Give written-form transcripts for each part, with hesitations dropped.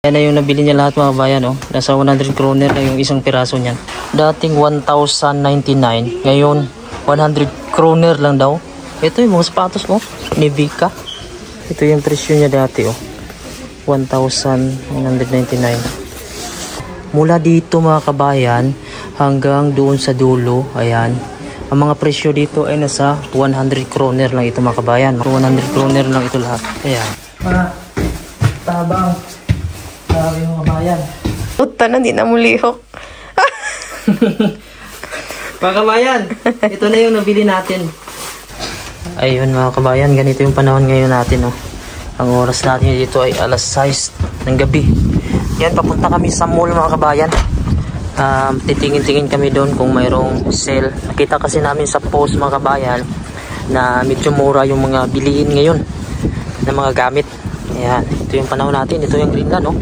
Yan na yung nabili niya lahat mga kabayan. Oh. Nasa 100 kroner na yung isang piraso niyan. Dating 1,099. Ngayon 100 kroner lang daw. Ito yung mga sapatos mo. Ni Vika. Ito yung presyo niya dati. 1,199. Mula dito mga kabayan hanggang doon sa dulo. Ayan. Ang mga presyo dito ay nasa 100 kroner lang ito mga kabayan. 100 kroner lang ito lahat. Ayan. Mga tabang. Sabi mga kabayan. Puta na, di na mulihok. Mga kabayan, ito na yung nabili natin. Ayun mga kabayan, ganito yung panahon ngayon natin. Ang oras natin dito ay alas 6 ng gabi. Yan, papunta kami sa mall mga kabayan. Titingin-tingin kami doon kung mayroong sale. Nakita kasi namin sa post mga kabayan na medyo mura yung mga bilihin ngayon na mga gamit. Ayan, ito yung panahon natin. Ito yung Greenland, no?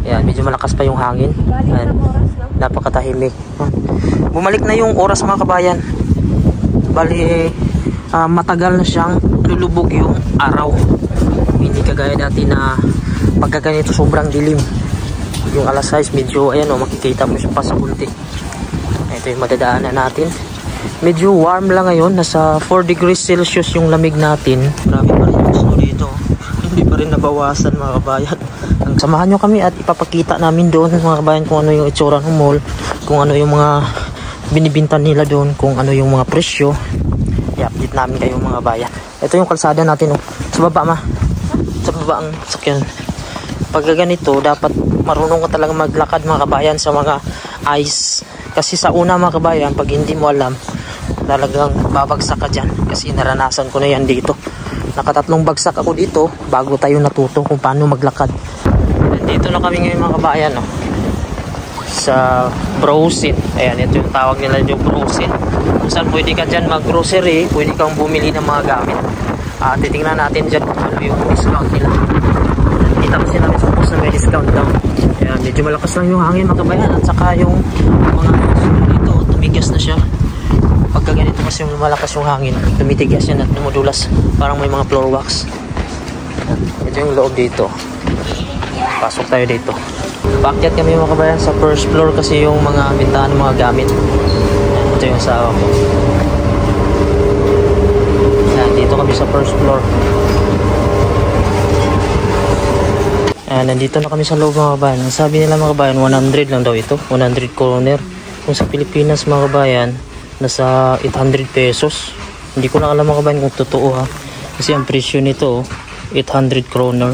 Ayan, medyo malakas pa yung hangin. Ayan, napakatahimik. Bumalik na yung oras mga kabayan. Bali, matagal na siyang lulubog yung araw. Hindi kagaya dati na pagkaganito sobrang dilim. Yung alas 6 medyo, ayan makikita mo siya pa sa bunti. Ito yung madadaanan natin. Medyo warm lang ngayon. Nasa 4 degrees Celsius yung lamig natin. Grabe pa rin yung snow dito. Hindi pa rin nabawasan mga kabayan. Samahan nyo kami at ipapakita namin doon mga kabayan kung ano yung itsura ng mall, kung ano yung mga binibintan nila doon, kung ano yung mga presyo. I-update namin kayo mga kabayan. Ito yung kalsada natin. Sa baba sa baba ang sakyan. Pag ganito dapat marunong ka talaga maglakad mga kabayan sa mga ice. Kasi sa una mga kabayan, pag hindi mo alam, talagang babagsak ka dyan. Kasi naranasan ko na yan dito. Nakatatlong bagsak ako dito bago tayo natuto kung paano maglakad. Dito na kami ngayon mga kabayan. Sa Browsin. Ayan, ito yung tawag nila yung Browsin. Kung saan pwede ka dyan mag-grocery, pwede kang bumili ng mga gamit. Titingnan natin dyan kung ano yung discount nila. Kita kasi namin sa post na may discount daw. Ayan, medyo malakas lang yung hangin mga kabayan. At saka yung mga dito, tumigas na siya. Pagka ganito kasi yung malakas yung hangin, tumitigas yan at dumudulas. Parang may mga floor wax. Ito yung loob dito. Pasok tayo dito. Paakyat kami mga kabayan sa first floor kasi yung mga bintahan ng mga gamit. Ito yung asawa ko. Dito kami sa first floor. Nandito na kami sa loob mga kabayan. Ang sabi nila mga kabayan, 100 lang daw ito. 100 kroner. Kung sa Pilipinas mga kabayan, nasa 800 pesos. Hindi ko lang alam mga kabayan kung totoo Kasi ang presyo nito 800 kroner.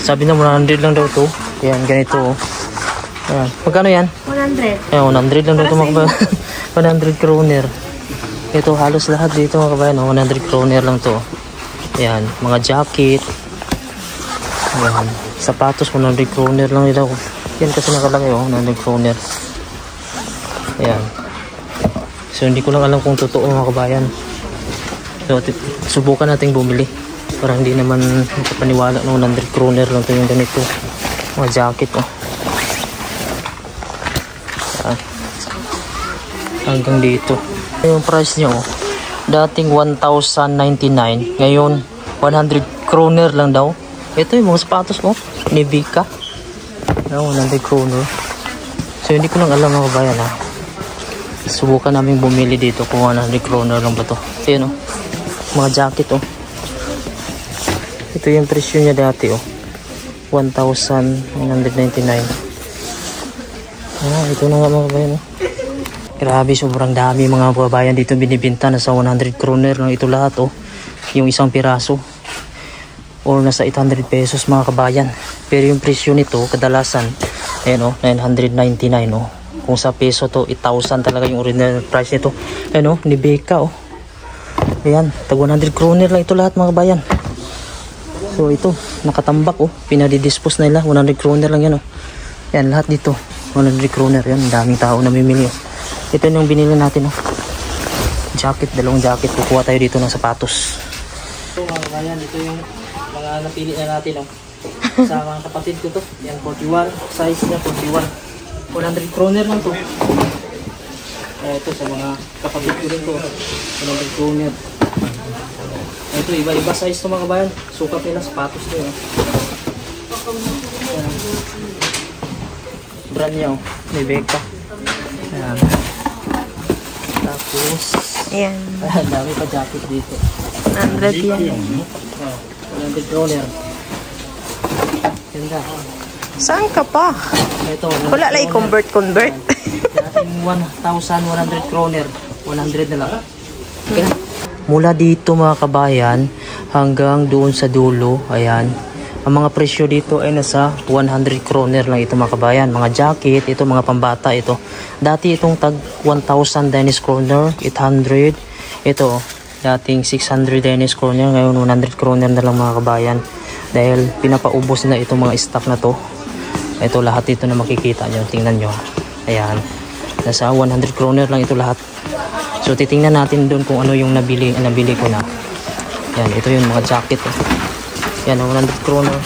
Sabi na 100 lang daw ito. Ayan, ganito. Ayan. Magkano yan? 100. Ayan, 100 lang daw ito mga kabayan. 100 kroner. Ito halos lahat dito mga kabayan. 100 kroner lang to. Ayan, mga jacket. Ayan, sapatos 100 kroner lang nila. Yan kasi nakalagay 100 kroner. Ayan. So hindi ko lang alam kung totoo mga kabayan. So subukan nating bumili. Para hindi naman paniwala na 100 kroner lang ito yung ganito. Mga jacket hanggang dito. Yung price nyo, dating 1,099. Ngayon 100 kroner lang daw. Ito yung mga sapatos ni Vika. 100 kroner. So hindi ko lang alam mga kabayan Subukan namin bumili dito kung 100 kroner lang ba to. Ayan mga jacket Ito yung presyo niya dati 1,199. Ito na nga mga kabayan Grabe, sobrang dami mga kabayan dito binibinta. Nasa 100 kroner lang ito lahat yung isang piraso. Or nasa 800 pesos mga kabayan. Pero yung presyo nito kadalasan ayan 999 Kung sa peso to 8,000 talaga yung original price nito. Ayan ni Beka Ayan, tag 100 kroner lang ito lahat mga kabayan. So ito, nakatambak pinadidispose na nila, 100 kroner lang yan Yan, lahat dito 100 kroner yan, daming tao namimili Ito yung binili natin jacket, dalawang jacket. Kukuha tayo dito ng sapatos. So mga kabayan, ito yung mga napili na natin sa mga kapatid ko to. Yan, 41, size niya 41. 100 kroner lang to. Ito sa mga kapatid ko rin to, 100 kroner. Ito, iba-iba size to mga kabayan. Sukat nila, sapatos to Brand niya, oh. May Becca. Ayan. Tapos, Ayan. ang dami pa jacket dito. 100 yan. 100 kroner. Ganda. Saan ka pa? Ito, Wala lang i-convert. dating 1,100 kroner. 100 na lang. Okay. Mula dito mga kabayan, hanggang doon sa dulo, ayan. Ang mga presyo dito ay nasa 100 kroner lang ito mga kabayan. Mga jacket, ito mga pambata ito. Dati itong tag 1,000 Danish kroner, 800. Ito, dating 600 Danish kroner, ngayon 100 kroner na lang mga kabayan. Dahil pinapaubos na itong mga stock na to. Ito lahat ito na makikita nyo, tingnan nyo. Ayan, nasa 100 kroner lang ito lahat. So titingnan natin doon kung ano yung nabili ko na. Yan, ito yung mga jacket. Yan, 100 kroner.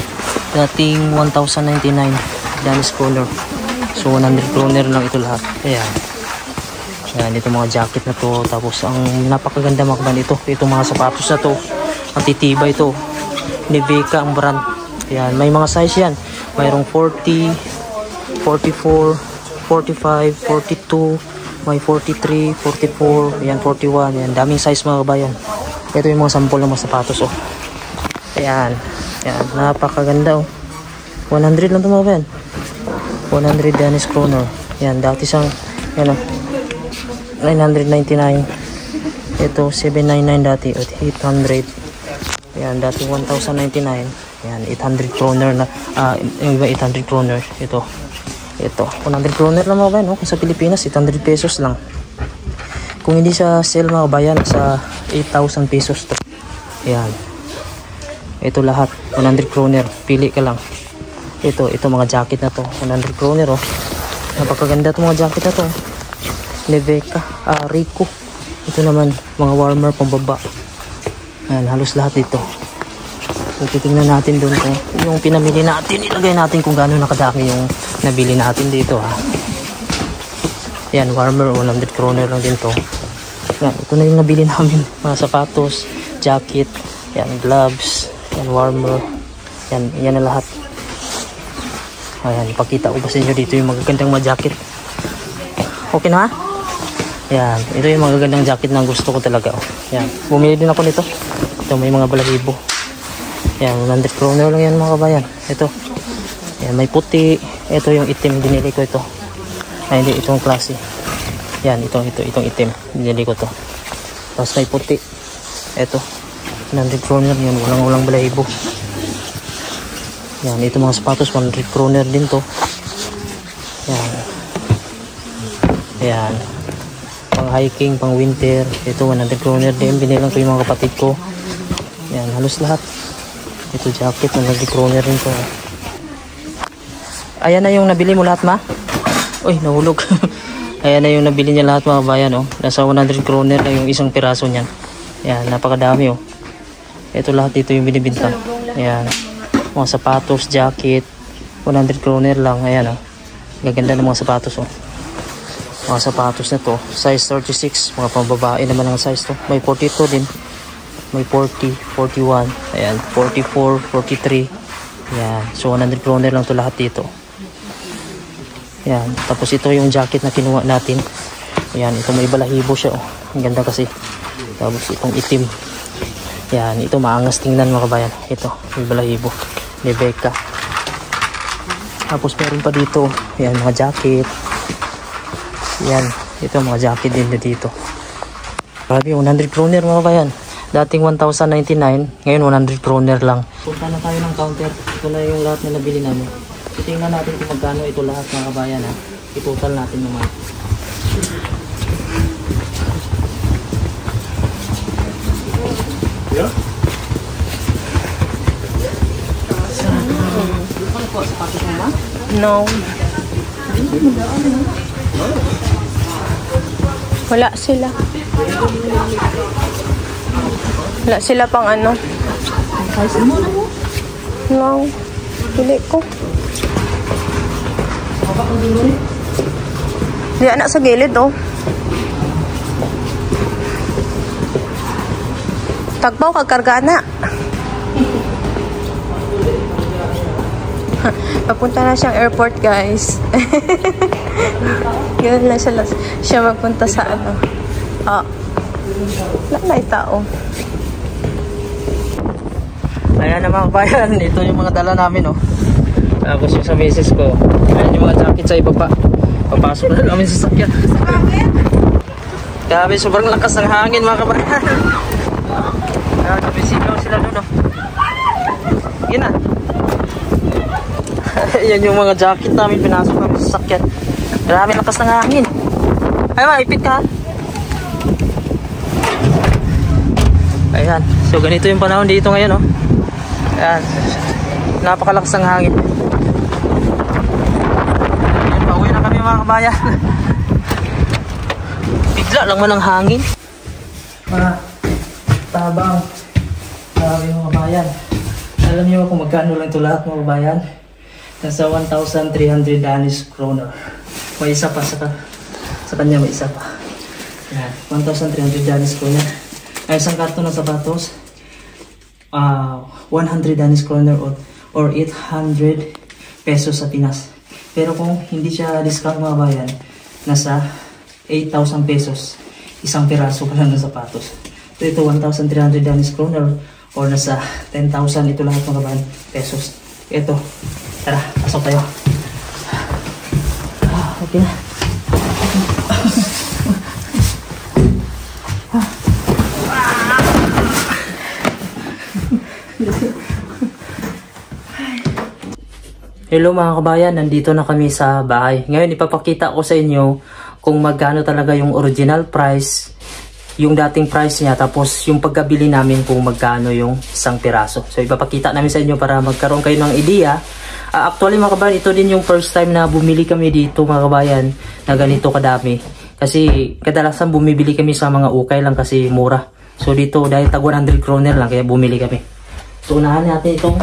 Dating 1,099 Danish kroner. So 100 kroner lang ito lahat. Ayan. Yan, ito mga jacket na to. Tapos ang napakaganda mga kabayan ito. Itong mga sapatos na to. Ang titibay ito. Ni Becca ang brand. Yan, may mga size yan. Mayroong 40, 44, 45, 42, may 43, 44, yan 41, yan daming size mga kabayan. Ito yung mga sample ng mga sapatos, oh. Ayan, yan, napakaganda, oh. 100 lang ito mga kabayan. 100 Danish kroner. Yan, dati siyang, yan, oh, 999. Ito, 799 dati, at 800. Yan, dati 1,099. Yan, 800 kroner na, yung iba 800 kroner. Ito, 100 kroner lang mga kabayan, no? Kung sa Pilipinas, 800 pesos lang. Kung hindi sa sale mga kabayan, sa 8,000 pesos to. Yan. Ito lahat, 100 kroner. Pili ka lang. Ito mga jacket na to, 100 kroner, oh. Napakaganda itong mga jacket na to. Ni Becca, Rico. Ito naman, mga warmer pambaba. Yan, halos lahat dito. So, titingnan natin doon kung yung pinamili natin, ilagay natin kung gaano nakadami yung nabili natin dito, ha. Yan, warmer, 100 kroner lang din to. Yan, ito na yung nabili namin. Mga sapatos, jacket, yan, gloves, yan, warmer. Yan na lahat. Ayan, ipakita ko ba sa inyo dito yung magagandang mga jacket. Okay na, ha? Yan, ito yung magagandang jacket na gusto ko talaga, oh. Yan, bumili din ako nito. Ito, may mga balahibo. Yan, 100 kroner lang yan mga kabayan. Ito. Yan, may puti. Ito yung itim, binili ko ito. Ay, hindi, itong klase. Yan, itong itim. Binili ko to. Tapos may puti. Ito. 100 kroner yan, walang balahibo. Yan, ito mga sapatos, 100 kroner din to. Yan. Yan. Pang hiking, pang winter. Ito, 100 kroner din. Binilang ko yung mga kapatid ko. Yan, halos lahat. Ito jacket, 100 kroner rin to. Ayan na yung nabili mo lahat, ma? Uy, nahulog. Ayan na yung nabili niya lahat mga kabayan, oh. Nasa 100 kroner na yung isang piraso niyan. Ayan, napakadami, oh. Ito lahat dito yung binibinta. Ayan. Mga sapatos, jacket, 100 kroner lang. Ayan, oh. Gaganda ng mga sapatos, oh. Mga sapatos na to, size 36. Mga pambabae naman ang size to. May 42 din. May 40, 41, ayan, 44, 43. Ayan, so 100 kroner lang to lahat dito. Ayan, tapos ito yung jacket na kinuha natin. Ayan, ito may balahibo siya, oh. Ang ganda kasi. Tapos itong itim. Ayan, ito maangas tingnan mga kabayan. Ito, may balahibo. Ni Becca. Tapos meron pa dito, ayan, mga jacket. Ayan, ito mga jacket din na dito. Grabe, 100 kroner mga kabayan. Dating 1,099, ngayon 100 kroner lang. Punta na tayo ng counter. Ito na yung lahat na nabili namin. Tingnan natin kung magkano ito lahat mga kabayan, ha. I-total natin naman. Yeah? No. Wala sila. Wala sila pang ano. No. Pili ko. Di anak sa gilid, oh. Tagpaw kag karga na. Papunta na siyang airport, guys. Ganun na siya magpunta sa ano. Ah. Wala na yung tao. Ayan na mga kabayan, ito yung mga dala namin, oh. Tapos yung sa misis ko, ayan yung mga jacket sa ibaba. Papasok na namin sa sakyan. Grabe, sobrang lakas ng hangin mga kabayan. Ayan, nabisigaw sila doon, oh. Yun na. Ayan yung mga jacket namin, pinasok namin sa sakyan. Grabe lakas ng hangin. Ay, maipit ka. Ayan, so ganito yung panahon dito ngayon, oh. Ayan, napakalakas ng hangin. Ayan, pauwi na kami mga kabayan. Bigla lang man ang hangin. Mga tabang. Grabe mga kabayan. Alam niyo kung magkano lang ito lahat mga kabayan? Nasa 1,300 Danish kroner. May isa pa sa kanya, may isa pa. Ayan, 1,300 Danish kroner. Ay, isang karton ng sapatos. 100 Danish kroner or 800 pesos sa Pinas. Pero kung hindi siya discount mga bayan, nasa 8,000 pesos isang piraso pa lang ng sapatos. So ito 1,300 Danish kroner or nasa 10,000 ito lahat mga bayan pesos. Ito, tara, pasok tayo. Okay na. Hello mga kabayan, nandito na kami sa bahay. Ngayon ipapakita ko sa inyo kung magkano talaga yung original price, yung dating price niya, tapos yung pagkabili namin kung magkano yung isang piraso. So ipapakita namin sa inyo para magkaroon kayo ng idea. Actually mga kabayan, ito din yung first time na bumili kami dito mga kabayan na ganito kadami. Kasi kadalasan bumibili kami sa mga ukay lang kasi mura. So dito dahil tag 100 kroner lang kaya bumili kami. So unahan natin itong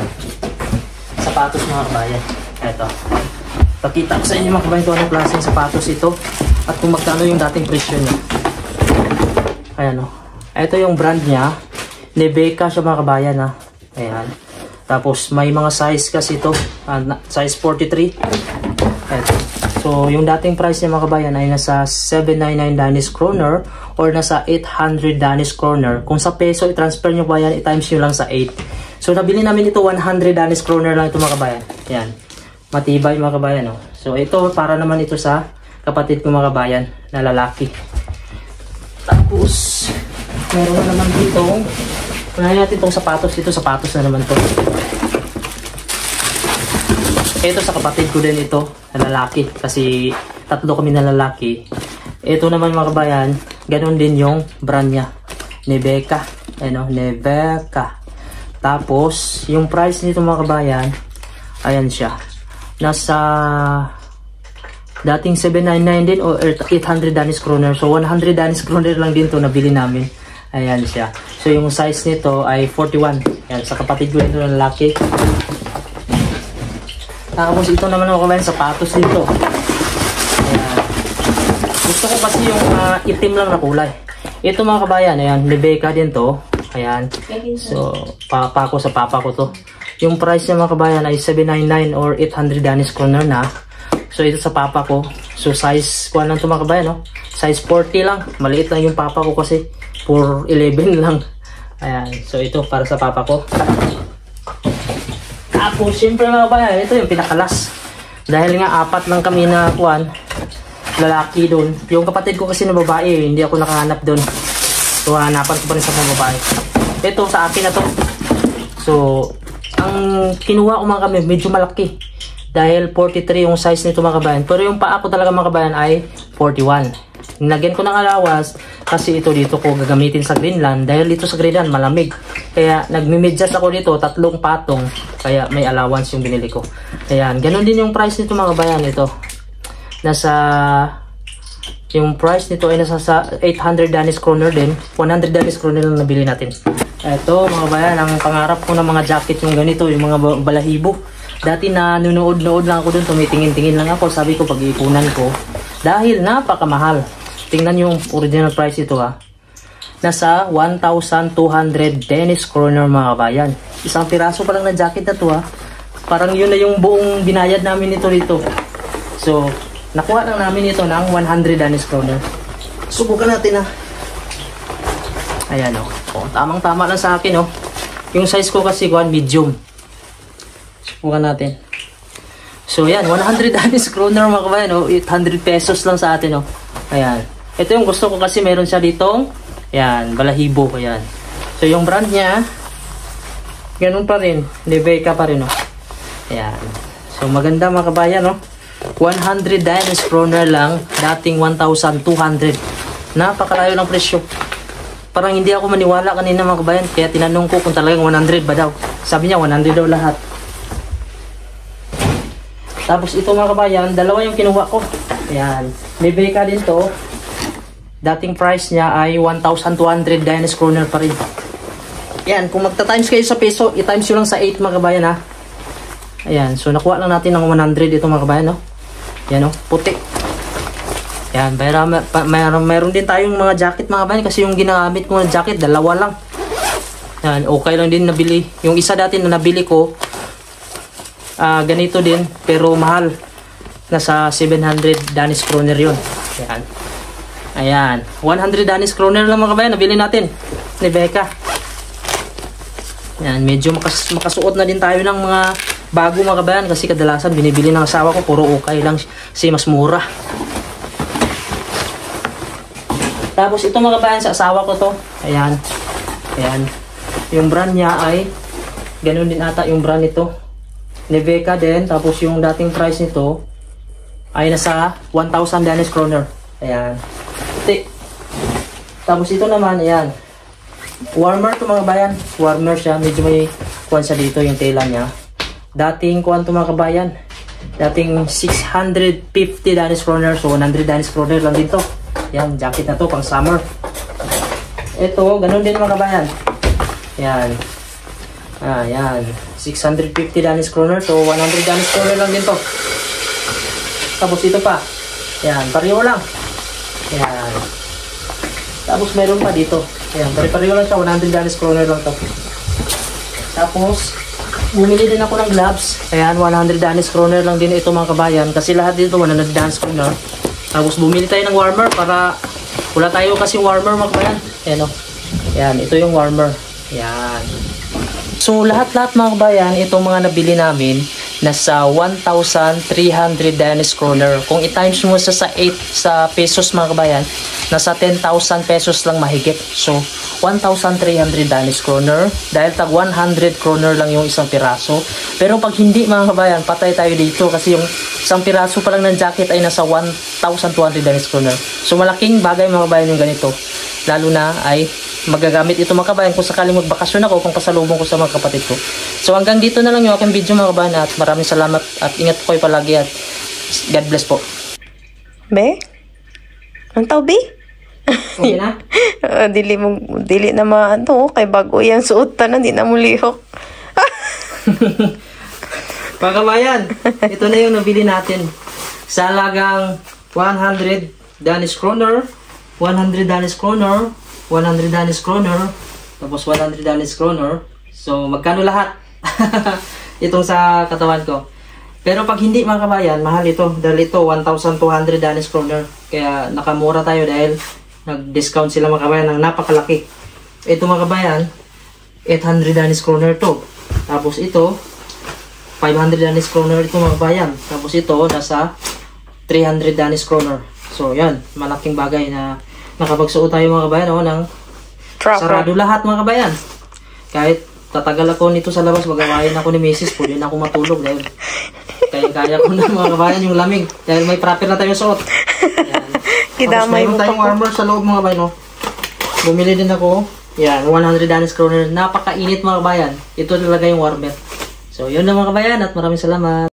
sapatos mga kabayan. Ito. Pakita ko sa inyo mga kabayan kung anong klaseng sapatos ito at kung magkano yung dating presyo niya. Ayan o. Ito yung brand niya. Nebeka siya mga kabayan ha. Ayan. Tapos may mga size kasi ito. Size 43. Ito. So yung dating price niya mga kabayan ay nasa 799 Danish kroner or nasa 800 Danish kroner. Kung sa peso i-transfer nyo ba yan, i-times nyo lang sa 8. So nabili namin ito 100 Danish kroner lang ito mga kabayan. Yan. Matibay mga kabayan. Oh. So ito para naman ito sa kapatid ko mga kabayan na lalaki. Tapos meron na naman dito. Kunahin natin itong sapatos. Ito sapatos na naman to. Ito sa kapatid ko din ito na lalaki. Kasi tatlo kami na lalaki. Ito naman mga kabayan. Ganon din yung brand niya. Nebeka. Ano? Nebeka. Tapos, yung price nito mga kabayan, ayan siya. Nasa dating 799 din o 800 Danish kroner. So, 100 Danish kroner lang din to nabili namin. Ayan siya. So, yung size nito ay 41. Ayan, sa kapatid ko ito na lalaki. Tapos, ito naman mga kabayan, sapatos dito. Ayan. Gusto ko kasi yung itim lang na kulay. Ito mga kabayan, ayan, Nebeka din to. Ayan. So, papa ko sa papa ko to. Yung price niya mga kabayan ay 799 or 800 Danish kroner na. So, ito sa papa ko. So, size, kuha lang ito mga kabayan, no? Size 40 lang. Maliit lang yung papa ko kasi 4'11 lang. Ayan. So, ito para sa papa ko. Tapos, syempre mga kabayan, ito yung pinakalas. Dahil nga, 4 lang kami na kuhan. Lalaki doon. Yung kapatid ko kasi na babae, hindi ako nakahanap doon. So, hanapan ko pa rin sa mga babae. Ito, sa akin na to. So, ang kinuha ko mga kami, medyo malaki. Dahil 43 yung size nito mga kabayan. Pero yung paa ko talaga mga kabayan ay 41. Nilagyan ko ng alawas kasi ito dito ko gagamitin sa Greenland. Dahil dito sa Greenland, malamig. Kaya nagmi-medyas ako dito, 3 patong. Kaya may allowance yung binili ko. Ayan, ganun din yung price nito mga kabayan. Ito, nasa... Yung price nito ay nasa 800 Danish kroner din. 100 Danish kroner lang nabili natin. Ito mga bayan, ang pangarap ko ng mga jacket yung ganito, yung mga balahibo. Dati na nunood-nood lang ako dun, tumitingin-tingin lang ako. Sabi ko pag-iipunan ko. Dahil napakamahal. Tingnan yung original price ito ha. Nasa 1,200 Danish kroner mga bayan. Isang piraso pa lang na jacket na to ha. Parang yun na yung buong binayad namin nito rito. So, nakuha lang namin ito ng 100 Danish kroner. Subukan natin ah. Ayan o. Oh. Tamang-tama lang sa akin oh. Yung size ko kasi medium. Subukan natin. So yan, 100 Danish kroner mga kabayan oh. 800 pesos lang sa atin oh. Ayan. Ito yung gusto ko kasi meron siya ditong yan, balahibo. Ayan. So yung brand niya ganun pa rin. Neveka pa rin oh. Ayan. So maganda mga kabayan oh. 100 Danish kroner lang, dating 1,200. Napakalayo ng presyo. Parang hindi ako maniwala kanina mga kabayan, kaya tinanong ko kung talagang 100 ba daw. Sabi niya 100 daw lahat. Tapos ito mga kabayan, dalawa yung kinuha ko. Ayan, Neveka din to. Dating price niya ay 1,200 Danish kroner pa rin. Ayan, kung magta-times kayo sa peso, i-times nyo lang sa 8 mga kabayan ha. Ayan, so nakuha lang natin ng 100 ito mga kabayan no. Ayan o, puti. Ayan, mayroon din tayong mga jacket mga kabayan kasi yung ginagamit ko na jacket, dalawa lang. Ayan, okay lang din nabili. Yung isa dati na nabili ko, ganito din, pero mahal. Nasa 700 Danish kroner yun. Ayan. Ayan, 100 Danish kroner lang mga kabayan, nabili natin. Neveka. Ayan, medyo makasuot na din tayo ng mga bago mga kabayan kasi kadalasan binibili ng asawa ko puro okay lang kasi mas mura. Tapos ito mga kabayan sa asawa ko to. Ayan. Ayan. Yung brand niya ay ganun din ata yung brand nito. Neveka din. Tapos yung dating price nito ay nasa 1,000 Danish kroner. Ayan. Tapos ito naman, ayan. Warmer to mga kabayan. Warmer siya. Medyo may kuwan siya dito yung tela niya. Dating kuwan to mga kabayan. Dating 650 Danish kroner. So 100 Danish kroner lang dito. Yan, jacket na to pang summer. Ito, ganun din mga kabayan. Yan. Yan. 650 Danish kroner. So 100 Danish kroner lang din to. Tapos ito pa. Yan, pareho lang. Yan. Tapos meron pa dito. Yan, pareho lang siya. 100 Danish kroner lang to. Tapos, bumili din ako ng gloves. Ayan, 100 Danish kroner lang din ito mga kabayan. Kasi lahat dito 100 Danish kroner. Tapos bumili tayo ng warmer para wala tayo kasi warmer mga kabayan. Ayan o. Ayan, ito yung warmer. Ayan. So lahat-lahat mga kabayan, itong mga nabili namin nasa 1,300 Danish kroner. Kung i-times mo sa 8 sa pesos mga kabayan, nasa 10,000 pesos lang mahigit. So 1,300 Danish kroner dahil tag 100 kroner lang yung isang piraso. Pero pag hindi mga kabayan, patay tayo dito kasi yung isang piraso pa lang ng jacket ay nasa 1,200 Danish kroner. So malaking bagay mga kabayan yung ganito. Lalo na ay magagamit ito mga kabayan kung sakaling magbakasyon ako, kung pasalubong ko sa mga kapatid ko. So hanggang dito na lang yung aking video mga kabayan at maraming salamat at ingat po kayo palagi at God bless po. Be? Ang tao, be? Okay na? Dili na maano, kay bago yung suotan na, di na mo lihok. Mga kabayan, ito na yung nabili natin. Sa halagang 100 Danish kroner, 100 Danish kroner, 100 Danish kroner, tapos 100 Danish kroner. So, magkano lahat? Itong sa katawan ko. Pero pag hindi mga kabayan, mahal ito. Dahil ito, 1,200 Danish kroner. Kaya nakamura tayo dahil nag-discount sila mga kabayan ng napakalaki. Ito mga kabayan, 800 Danish kroner to. Tapos ito, 500 Danish kroner ito mga kabayan. Tapos ito, nasa 300 Danish kroner. So, yan. Malaking bagay na nakapagsuot tayo mga kabayan ng sarado lahat mga kabayan. Kahit tatagal ako nito sa labas, magawain ako ni Mrs. Pwede na ako matulog dahil kaya ko na mga kabayan yung lamig. Dahil may proper na tayong suot. Tapos mayroon tayong warmer sa loob mga kabayan. Bumili din ako. Yan, 100 Danish kroner. Napakainit mga kabayan. Ito talaga yung warmer. So, yun na mga kabayan at maraming salamat.